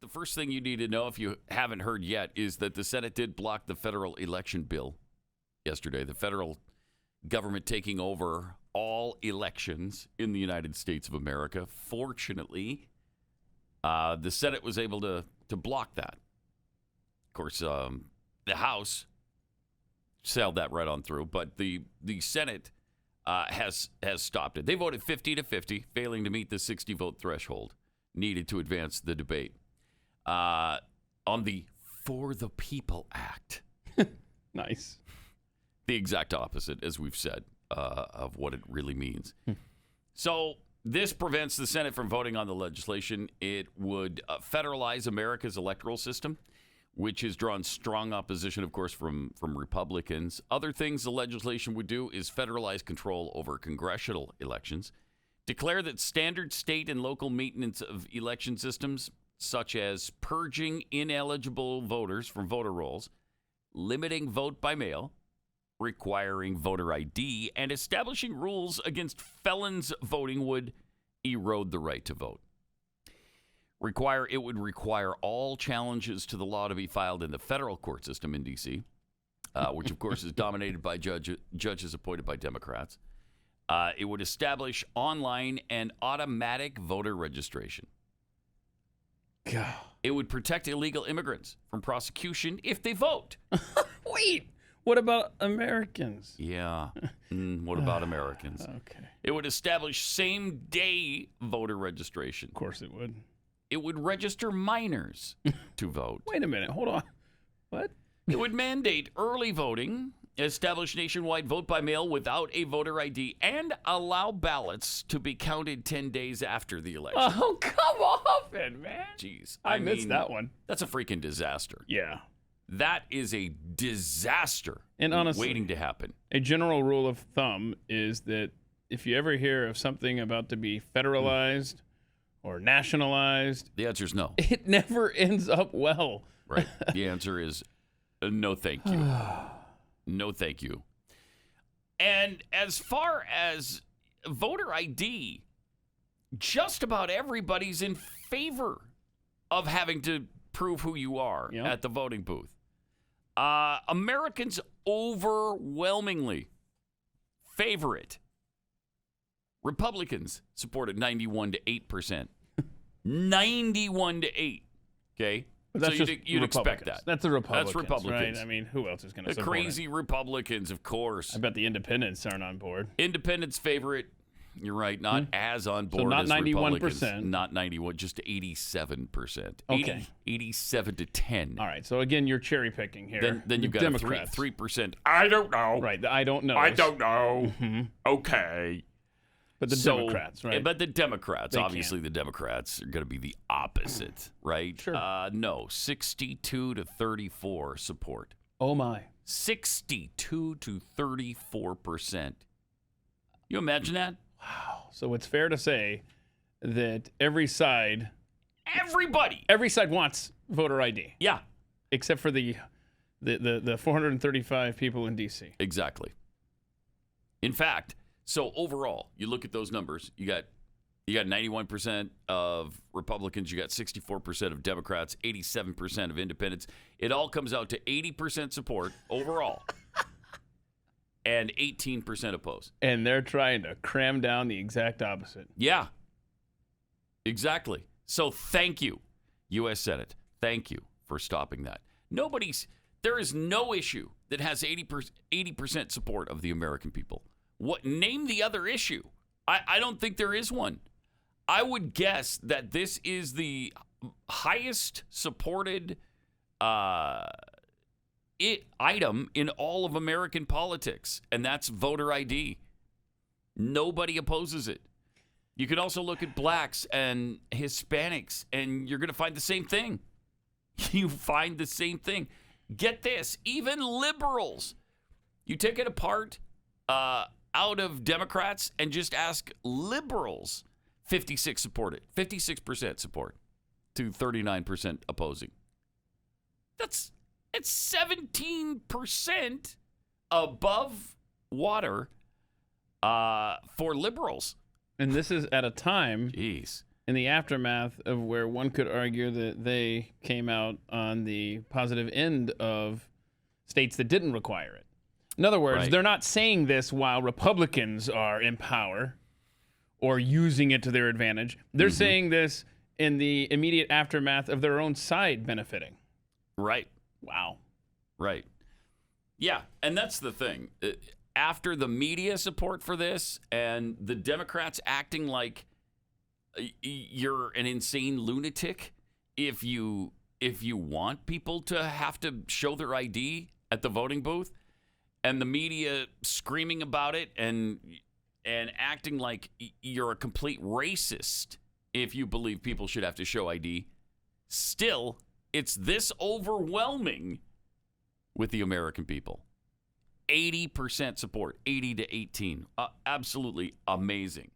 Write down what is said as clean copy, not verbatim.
the first thing you need to know, if you haven't heard yet, is that the Senate did block the federal election bill yesterday. The federal government taking over all elections in the United States of America. Fortunately, the Senate was able to block that. Of course, the House sailed that right on through, but the Senate has stopped it. They voted 50-50, failing to meet the 60-vote threshold needed to advance the debate on the For the People Act. Nice. The exact opposite, as we've said, of what it really means. So this prevents the Senate from voting on the legislation. It would federalize America's electoral system, which has drawn strong opposition, of course, from Republicans. Other things the legislation would do is federalize control over congressional elections, declare that standard state and local maintenance of election systems, such as purging ineligible voters from voter rolls, limiting vote by mail, requiring voter ID, and establishing rules against felons voting would erode the right to vote. It would require all challenges to the law to be filed in the federal court system in D.C., which, of course, is dominated by judges appointed by Democrats. It would establish online and automatic voter registration. God. It would protect illegal immigrants from prosecution if they vote. Wait, what about Americans? Yeah. What about Americans? Okay. It would establish same-day voter registration. Of course it would. It would register minors to vote. Wait a minute. Hold on. What? It would mandate early voting, establish nationwide vote by mail without a voter ID, and allow ballots to be counted 10 days after the election. Oh, come off it, man. Jeez. I missed that one. That's a freaking disaster. Yeah. That is a disaster And honestly, waiting to happen. a general rule of thumb is that if you ever hear of something about to be federalized or nationalized, The answer is no. it never ends up well. Right. The answer is no, thank you. No, thank you. And as far as voter ID, just about everybody's in favor of having to prove who you are at the voting booth. Americans overwhelmingly favor it. Republicans support it 91 to 8%. 91 to 8. Okay? But that's so just you'd expect that. That's the Republicans. That's Republicans. Right? I mean, who else is going to The support crazy it? Republicans, of course. I bet the independents aren't on board. Independents favor it. You're right. Not as on board not as 91%. Republicans. Not 91, just 87%. Okay. 87 to 10. All right. So again, you're cherry picking here. Then you've got Democrats. 3%. I don't know. Right. I don't know. I don't know. Okay. But the Democrats, right? But the Democrats, They obviously the Democrats are going to be the opposite, right? Sure. No, 62 to 34 support. Oh, my. 62 to 34%. You imagine that? Wow. So it's fair to say that every side wants voter ID, Yeah, except for the 435 people in D.C. exactly. In fact, so overall, you look at those numbers, you got 91% of Republicans, you got 64% of Democrats, 87% of independents. It all comes out to 80% support overall. And 18% opposed. And they're trying to cram down the exact opposite. Yeah, exactly. So thank you, U.S. Senate. Thank you for stopping that. There is no issue that has 80% support of the American people. Name the other issue. I don't think there is one. I would guess that this is the highest supported item in all of American politics, and that's voter ID. Nobody opposes it. You can also look at blacks and Hispanics, and you're going to find the same thing. You find the same thing. Get this, even liberals. You take it apart out of Democrats and just ask liberals. 56% support to 39% opposing. It's 17% above water for liberals. And this is at a time Jeez. in the aftermath of where one could argue that they came out on the positive end of states that didn't require it. In other words, Right. they're not saying this while Republicans are in power or using it to their advantage. They're saying this in the immediate aftermath of their own side benefiting. Right. Wow. Right. Yeah, and that's the thing. After the media support for this and the Democrats acting like you're an insane lunatic if you want people to have to show their ID at the voting booth, and the media screaming about it and acting like you're a complete racist if you believe people should have to show ID, still it's this overwhelming with the American people. 80% support, 80 to 18. Absolutely amazing.